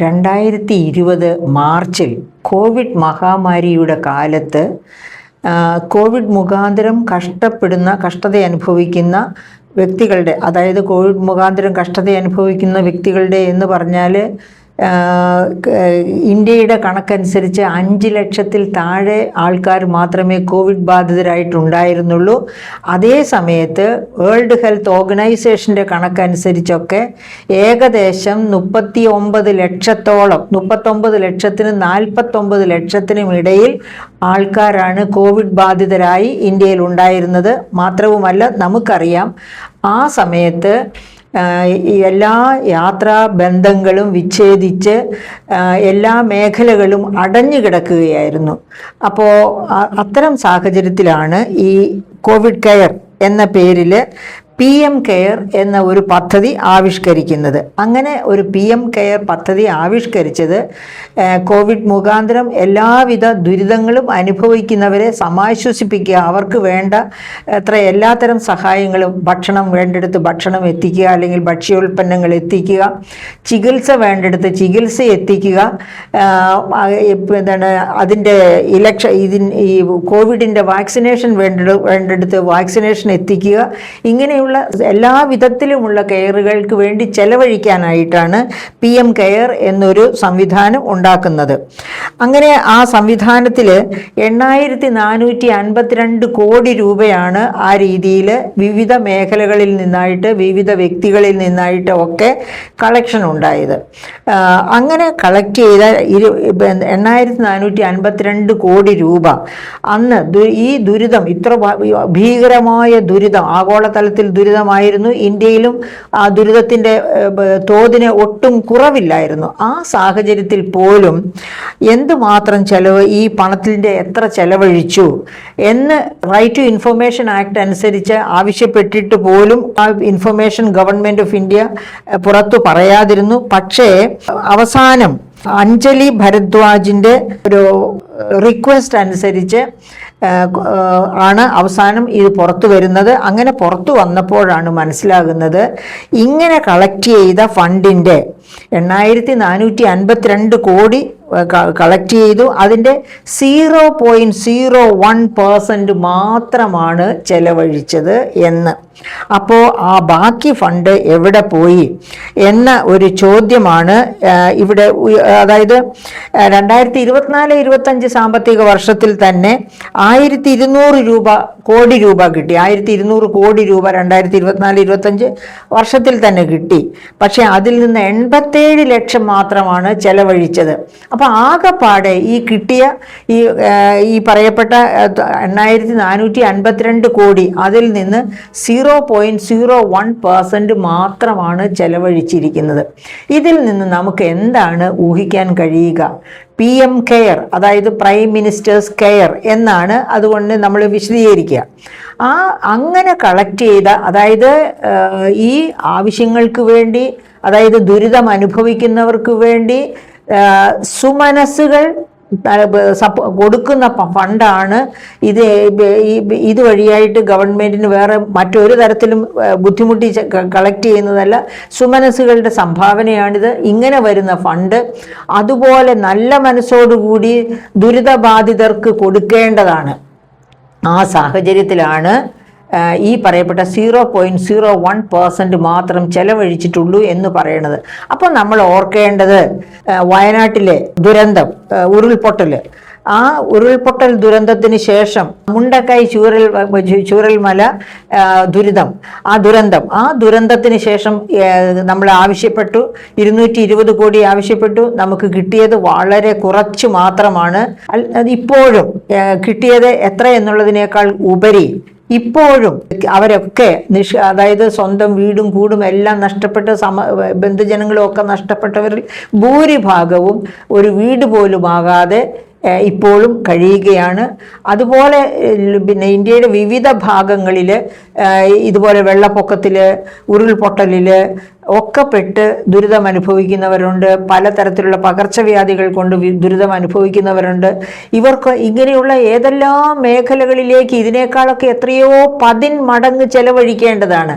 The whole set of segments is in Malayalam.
2020 മാർച്ചിൽ കോവിഡ് മഹാമാരിയുടെ കാലത്ത് കോവിഡ് മുഖാന്തരം കഷ്ടത അനുഭവിക്കുന്ന വ്യക്തികളുടെ, അതായത് കോവിഡ് മുഖാന്തരം കഷ്ടത അനുഭവിക്കുന്ന വ്യക്തികളുടെ എന്ന് പറഞ്ഞാൽ ഇന്ത്യയുടെ കണക്കനുസരിച്ച് 5 ലക്ഷത്തിൽ താഴെ ആൾക്കാർ മാത്രമേ കോവിഡ് ബാധിതരായിട്ടുണ്ടായിരുന്നുള്ളൂ. അതേ സമയത്ത് വേൾഡ് ഹെൽത്ത് ഓർഗനൈസേഷൻ്റെ കണക്കനുസരിച്ചൊക്കെ ഏകദേശം 39 ലക്ഷത്തോളം, 39 ലക്ഷത്തിനും 49 ലക്ഷത്തിനും ഇടയിൽ ആൾക്കാരാണ് കോവിഡ് ബാധിതരായി ഇന്ത്യയിൽ ഉണ്ടായിരുന്നത്. മാത്രവുമല്ല, നമുക്കറിയാം ആ സമയത്ത് എല്ലാ യാത്രാ ബന്ധങ്ങളും വിച്ഛേദിച്ച് എല്ലാ മേഖലകളും അടഞ്ഞു കിടക്കുകയായിരുന്നു. അപ്പോൾ അത്തരം സാഹചര്യത്തിലാണ് ഈ കോവിഡ് കെയർ എന്ന പേരിൽ PM കെയർ എന്ന ഒരു പദ്ധതി ആവിഷ്കരിക്കുന്നത്. അങ്ങനെ ഒരു PM കെയർ പദ്ധതി ആവിഷ്കരിച്ചത് കോവിഡ് മുഖാന്തരം എല്ലാവിധ ദുരിതങ്ങളും അനുഭവിക്കുന്നവരെ സമാശ്വസിപ്പിക്കുക, അവർക്ക് വേണ്ട എല്ലാത്തരം സഹായങ്ങളും, ഭക്ഷണം വേണ്ടെടുത്ത് ഭക്ഷണം എത്തിക്കുക, അല്ലെങ്കിൽ ഭക്ഷ്യോൽപ്പന്നങ്ങൾ എത്തിക്കുക, ചികിത്സ വേണ്ടെടുത്ത് ചികിത്സ എത്തിക്കുക, അതിൻ്റെ ഈ കോവിഡിൻ്റെ വാക്സിനേഷൻ വേണ്ടെടുത്ത് വാക്സിനേഷൻ എത്തിക്കുക, ഇങ്ങനെയുള്ള എല്ലാ വിധത്തിലുമുള്ള കെയറുകൾക്ക് വേണ്ടി ചെലവഴിക്കാനായിട്ടാണ് PM കെയർ എന്നൊരു സംവിധാനം ഉണ്ടാക്കുന്നത്. അങ്ങനെ ആ സംവിധാനത്തിൽ 8452 കോടി രൂപയാണ് ആ രീതിയിൽ വിവിധ മേഖലകളിൽ നിന്നായിട്ട്, വിവിധ വ്യക്തികളിൽ നിന്നായിട്ട് ഒക്കെ കളക്ഷൻ ഉണ്ടായത്. അങ്ങനെ കളക്ട് ചെയ്ത 8452 കോടി രൂപ അന്ന് ഈ ദുരിതം, ഇത്ര ഭീകരമായ ദുരിതം, ആഗോളതലത്തിൽ ദുരിതമായിരുന്നു. ഇന്ത്യയിലും ആ ദുരിതത്തിൻ്റെ തോതിന് ഒട്ടും കുറവില്ലായിരുന്നു. ആ സാഹചര്യത്തിൽ പോലും എന്തുമാത്രം ചെലവ്, ഈ പണത്തിൻ്റെ എത്ര ചെലവഴിച്ചു എന്ന് റൈറ്റ് ടു ഇൻഫർമേഷൻ ആക്ട് അനുസരിച്ച് ആവശ്യപ്പെട്ടിട്ട് പോലും ആ ഇൻഫർമേഷൻ ഗവൺമെൻറ് ഓഫ് ഇന്ത്യ പുറത്തു പറയാതിരുന്നു. പക്ഷേ അവസാനം അഞ്ജലി ഭരദ്വാജിൻ്റെ ഒരു റിക്വസ്റ്റ് അനുസരിച്ച് ആണ് അവസാനം ഇത് പുറത്തു വരുന്നത്. അങ്ങനെ പുറത്തു വന്നപ്പോഴാണ് മനസ്സിലാകുന്നത്, ഇങ്ങനെ കളക്ട് ചെയ്ത ഫണ്ടിൻ്റെ 8452 കോടി കളക്ട് ചെയ്തു, അതിൻ്റെ 0.01% മാത്രമാണ് ചെലവഴിച്ചത് എന്ന്. അപ്പോൾ ആ ബാക്കി ഫണ്ട് എവിടെ പോയി എന്ന ഒരു ചോദ്യമാണ് ഇവിടെ. അതായത് 2024-25 സാമ്പത്തിക വർഷത്തിൽ തന്നെ 1200 കോടി രൂപ കിട്ടി. 1200 കോടി രൂപ 2024-25 വർഷത്തിൽ തന്നെ കിട്ടി. പക്ഷേ അതിൽ നിന്ന് 87 ലക്ഷം മാത്രമാണ് ചെലവഴിച്ചത്. അപ്പോൾ ആകെപ്പാടെ ഈ കിട്ടിയ ഈ പറയപ്പെട്ട 8452 കോടി, അതിൽ നിന്ന് 0.01% മാത്രമാണ് ചെലവഴിച്ചിരിക്കുന്നത്. ഇതിൽ നിന്ന് നമുക്ക് എന്താണ് ഊഹിക്കാൻ കഴിയുക? PM കെയർ, അതായത് പ്രൈം മിനിസ്റ്റേഴ്സ് കെയർ എന്നാണ് അതുകൊണ്ട് നമ്മൾ വിശദീകരിക്കുക. അങ്ങനെ കളക്ട് ചെയ്ത, അതായത് ഈ ആവശ്യങ്ങൾക്ക് വേണ്ടി, അതായത് ദുരിതം അനുഭവിക്കുന്നവർക്ക് വേണ്ടി സുമനസ്സുകൾ കൊടുക്കുന്ന ഫണ്ടാണ് ഇത്. ഇതുവഴിയായിട്ട് ഗവൺമെൻറ്റിന് വേറെ മറ്റൊരു തരത്തിലും ബുദ്ധിമുട്ടി കളക്ട് ചെയ്യുന്നതല്ല, സുമനസ്സുകളുടെ സംഭാവനയാണിത്. ഇങ്ങനെ വരുന്ന ഫണ്ട് അതുപോലെ നല്ല മനസ്സോടുകൂടി ദുരിതബാധിതർക്ക് കൊടുക്കേണ്ടതാണ്. ആ സാഹചര്യത്തിലാണ് ഈ പറയപ്പെട്ട 0.01% മാത്രം ചെലവഴിച്ചിട്ടുള്ളൂ എന്ന് പറയുന്നത്. അപ്പോൾ നമ്മൾ ഓർക്കേണ്ടത്, വയനാട്ടിലെ ദുരന്തം, ഉരുൾപൊട്ടൽ, ആ ഉരുൾപൊട്ടൽ ദുരന്തത്തിന് ശേഷം മുണ്ടക്കൈ ചൂരൽമല ദുരന്തം, ആ ദുരന്തത്തിന് ശേഷം നമ്മൾ ആവശ്യപ്പെട്ടു 220 കോടി ആവശ്യപ്പെട്ടു. നമുക്ക് കിട്ടിയത് വളരെ കുറച്ച് മാത്രമാണ്. ഇപ്പോഴും കിട്ടിയത് എത്ര എന്നുള്ളതിനേക്കാൾ ഉപരി ഇപ്പോഴും അവരൊക്കെ അതായത് സ്വന്തം വീടും കൂടും എല്ലാം നഷ്ടപ്പെട്ട്, ബന്ധുജനങ്ങളും ഒക്കെ നഷ്ടപ്പെട്ടവരിൽ ഭൂരിഭാഗവും ഒരു വീട് പോലും ആകാതെ ഇപ്പോഴും കഴിയുകയാണ്. അതുപോലെ പിന്നെ ഇന്ത്യയുടെ വിവിധ ഭാഗങ്ങളിൽ ഇതുപോലെ വെള്ളപ്പൊക്കത്തിൽ, ഉരുൾപൊട്ടലിൽ, ഒക്കെ പെട്ട് ദുരിതം അനുഭവിക്കുന്നവരുണ്ട്, പലതരത്തിലുള്ള പകർച്ചവ്യാധികൾ കൊണ്ട് ദുരിതം അനുഭവിക്കുന്നവരുണ്ട്. ഇവർക്ക് ഇങ്ങനെയുള്ള ഏതെല്ലാം മേഖലകളിലേക്ക് ഇതിനേക്കാളൊക്കെ എത്രയോ 10 മടങ്ങ് ചെലവഴിക്കേണ്ടതാണ്.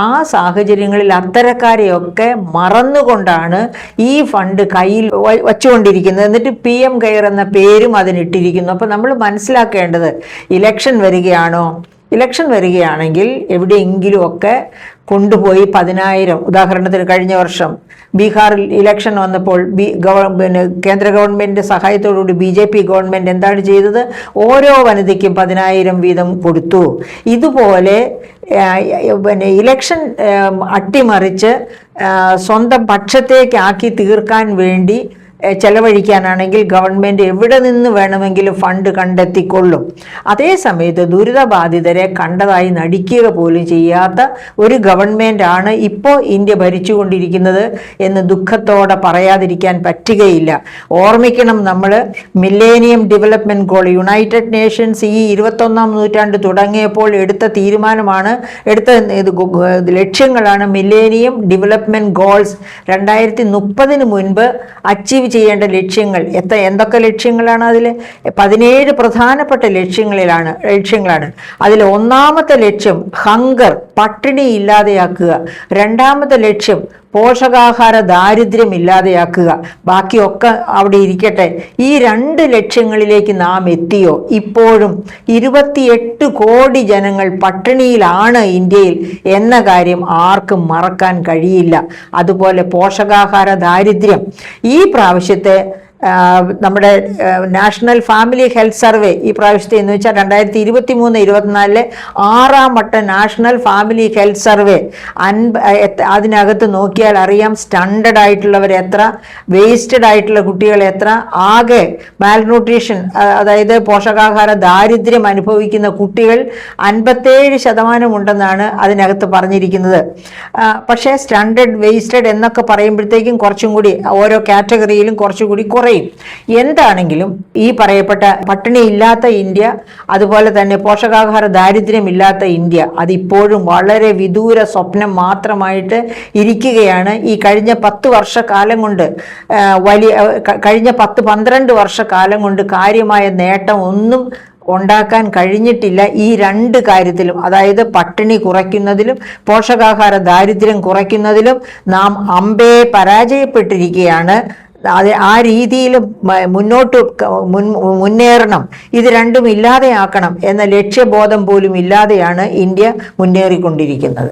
ആ സാഹചര്യങ്ങളിൽ അത്തരക്കാരെയൊക്കെ മറന്നുകൊണ്ടാണ് ഈ ഫണ്ട് കയ്യിൽ വച്ചുകൊണ്ടിരിക്കുന്നത്. എന്നിട്ട് PM കെയർ എന്ന പേരും അതിനിട്ടിരിക്കുന്നു. അപ്പം നമ്മൾ മനസ്സിലാക്കേണ്ടത്, ഇലക്ഷൻ വരികയാണെങ്കിൽ എവിടെയെങ്കിലുമൊക്കെ കൊണ്ടുപോയി 10,000, ഉദാഹരണത്തിന് കഴിഞ്ഞ വർഷം ബീഹാറിൽ ഇലക്ഷൻ വന്നപ്പോൾ കേന്ദ്ര ഗവൺമെൻറ് സഹായത്തോടുകൂടി BJP ഗവൺമെൻറ് എന്താണ് ചെയ്തത്? ഓരോ വനിതയ്ക്കും 10,000 വീതം കൊടുത്തു. ഇതുപോലെ ഇലക്ഷൻ അട്ടിമറിച്ച് സ്വന്തം പക്ഷത്തേക്കാക്കി തീർക്കാൻ വേണ്ടി ചെലവഴിക്കാനാണെങ്കിൽ ഗവൺമെൻറ് എവിടെ നിന്ന് വേണമെങ്കിലും ഫണ്ട് കണ്ടെത്തിക്കൊള്ളും. അതേസമയത്ത് ദുരിതബാധിതരെ കണ്ടതായി നടിക്കുക പോലും ചെയ്യാത്ത ഒരു ഗവൺമെൻറ്റാണ് ഇപ്പോൾ ഇന്ത്യ ഭരിച്ചുകൊണ്ടിരിക്കുന്നത് എന്ന് ദുഃഖത്തോടെ പറയാതിരിക്കാൻ പറ്റുകയില്ല. ഓർമ്മിക്കണം, നമ്മൾ millennium development goal, United Nations ഈ 21-ാം നൂറ്റാണ്ട് തുടങ്ങിയപ്പോൾ എടുത്ത തീരുമാനമാണ്, ലക്ഷ്യങ്ങളാണ് മില്ലേനിയം ഡെവലപ്മെൻറ്റ് ഗോൾസ്. 2030 മുൻപ് അച്ചീവ് ചെയ്യേണ്ട ലക്ഷ്യങ്ങൾ എന്തൊക്കെ ലക്ഷ്യങ്ങളാണ്? അതിൽ 17 പ്രധാനപ്പെട്ട ലക്ഷ്യങ്ങളാണ്. അതിൽ ഒന്നാമത്തെ ലക്ഷ്യം ഹങ്കർ, പട്ടിണി ഇല്ലാതെയാക്കുക. രണ്ടാമത്തെ ലക്ഷ്യം പോഷകാഹാര ദാരിദ്ര്യം ഇല്ലാതെയാക്കുക. ബാക്കിയൊക്കെ അവിടെ ഇരിക്കട്ടെ. ഈ 2 ലക്ഷ്യങ്ങളിലേക്ക് നാം എത്തിയോ? ഇപ്പോഴും 28 കോടി ജനങ്ങൾ പട്ടിണിയിലാണ് ഇന്ത്യയിൽ എന്ന കാര്യം ആർക്കും മറക്കാൻ കഴിയില്ല. അതുപോലെ പോഷകാഹാര ദാരിദ്ര്യം ഈ പ്രാവശ്യത്തെ നമ്മുടെ നാഷണൽ ഫാമിലി ഹെൽത്ത് സർവേ ഈ പ്രാവശ്യത്തെ എന്ന് വെച്ചാൽ 2023-24 6ാം വട്ട നാഷണൽ ഫാമിലി ഹെൽത്ത് സർവേ. അതിനകത്ത് നോക്കിയാൽ അറിയാം സ്റ്റണ്ടഡ് ആയിട്ടുള്ളവർ എത്ര, വേസ്റ്റഡ് ആയിട്ടുള്ള കുട്ടികൾ എത്ര, ആകെ മാൽന്യൂട്രീഷൻ അതായത് പോഷകാഹാര ദാരിദ്ര്യം അനുഭവിക്കുന്ന കുട്ടികൾ 57% ഉണ്ടെന്നാണ് അതിനകത്ത് പറഞ്ഞിരിക്കുന്നത്. പക്ഷേ സ്റ്റണ്ടഡ്, വേസ്റ്റഡ് എന്നൊക്കെ പറയുമ്പോഴത്തേക്കും കുറച്ചും കൂടി ഓരോ കാറ്റഗറിയിലും കുറച്ചുകൂടി കുറയും. എന്താണെങ്കിലും ഈ പറയപ്പെട്ട പട്ടിണിയില്ലാത്ത ഇന്ത്യ, അതുപോലെ തന്നെ പോഷകാഹാര ദാരിദ്ര്യമില്ലാത്ത ഇന്ത്യ, അതിപ്പോഴും വളരെ വിദൂര സ്വപ്നം മാത്രമായിട്ട് ഇരിക്കുകയാണ്. ഈ കഴിഞ്ഞ 10 വർഷക്കാലം കൊണ്ട് കഴിഞ്ഞ 10-12 വർഷക്കാലം കൊണ്ട് കാര്യമായ നേട്ടം ഒന്നും ഉണ്ടാക്കാൻ കഴിഞ്ഞിട്ടില്ല ഈ 2 കാര്യത്തിലും. അതായത് പട്ടിണി കുറയ്ക്കുന്നതിലും പോഷകാഹാര ദാരിദ്ര്യം കുറയ്ക്കുന്നതിലും നാം അമ്പേ പരാജയപ്പെട്ടിരിക്കുകയാണ്. ആ രീതിയിൽ മുന്നേറണം. ഇത് രണ്ടും ഇല്ലാതെയാക്കണം എന്ന ലക്ഷ്യബോധം പോലും ഇല്ലാതെയാണ് ഇന്ത്യ മുന്നേറിക്കൊണ്ടിരിക്കുന്നത്.